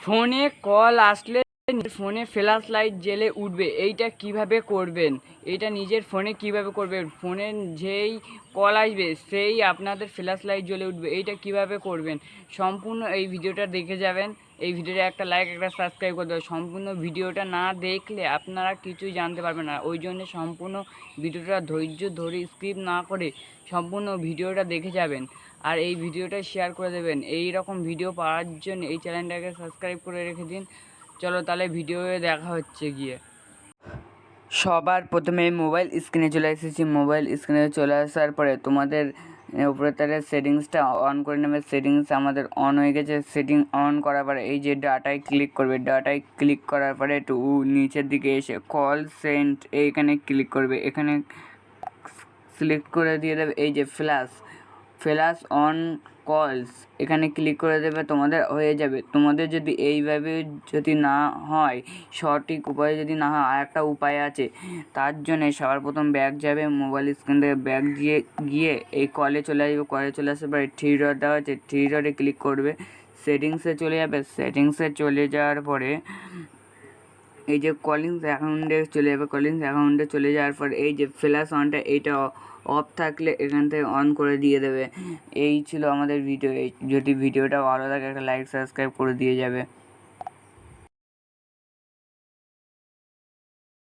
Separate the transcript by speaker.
Speaker 1: ফোনে কল আসলে ফোনে ফ্ল্যাশ লাইট জ্বেলে উঠবে। এইটা কিভাবে করবেন, এটা নিজের ফোনে কিভাবে করবেন? ফোনে যেই কল আসবে সেই আপনাদের ফ্ল্যাশ লাইট জ্বলে উঠবে। এইটা কিভাবে করবেন সম্পূর্ণ এই ভিডিওটা দেখে যাবেন। এই ভিডিওটা একটা লাইক একটা সাবস্ক্রাইব করে দেবেন। সম্পূর্ণ ভিডিওটা না দেখলে আপনারা কিছুই জানতে পারবেন না। ওই জন্য সম্পূর্ণ ভিডিওটা ধৈর্য ধরে স্কিপ না করে সম্পূর্ণ ভিডিওটা দেখে যাবেন। আর এই ভিডিওটা শেয়ার করে দেবেন। এই রকম ভিডিও পাওয়ার জন্য এই চ্যানেলটাকে সাবস্ক্রাইব করে রেখে দিন। চলো তাহলে ভিডিওয়ে দেখা হচ্ছে গিয়ে। সবার প্রথমে মোবাইল স্ক্রিনে চলে এসেছি। মোবাইল স্ক্রিনে চলে আসার পরে তোমাদের উপরে তাহলে সেটিংসটা অন করে নেবে। সেটিংস আমাদের অন হয়ে গেছে। সেটিং অন করার পরে এই যে ডাটায় ক্লিক করবে। ডাটায় ক্লিক করার পরে একটু নিচের দিকে এসে কল সেন্ট এইখানে ক্লিক করবে। এখানে সিলেক্ট করে দিয়ে দেবে এই যে ফ্ল্যাশ অন কলস, এখানে ক্লিক করে দেবে। তোমাদের হয়ে যাবে। তোমাদের যদি এইভাবে যদি না হয়, সঠিক উপায়ে যদি না হয়, আর একটা উপায় আছে। তার জন্যে সবার প্রথম ব্যাক যাবে, মোবাইল স্ক্রিন থেকে ব্যাক গিয়ে এই কলে চলে আসবে। কলে চলে আসার পরে থ্রি ডট দেওয়া আছে, থ্রি ডটে ক্লিক করবে। সেটিংসে চলে যাবে। সেটিংসে চলে যাওয়ার পরে এই যে কলিংস অ্যাকাউন্টে চলে যাবে। কলিংস অ্যাকাউন্টে চলে যাওয়ার পর এই যে ফ্ল্যাশ অনটা এইটা অফ থাকলে এখান থেকে অন করে দিয়ে দেবে। এই ছিল আমাদের ভিডিও। যদি ভিডিওটা ভালো লাগে একটা লাইক সাবস্ক্রাইব করে দিয়ে যাবে।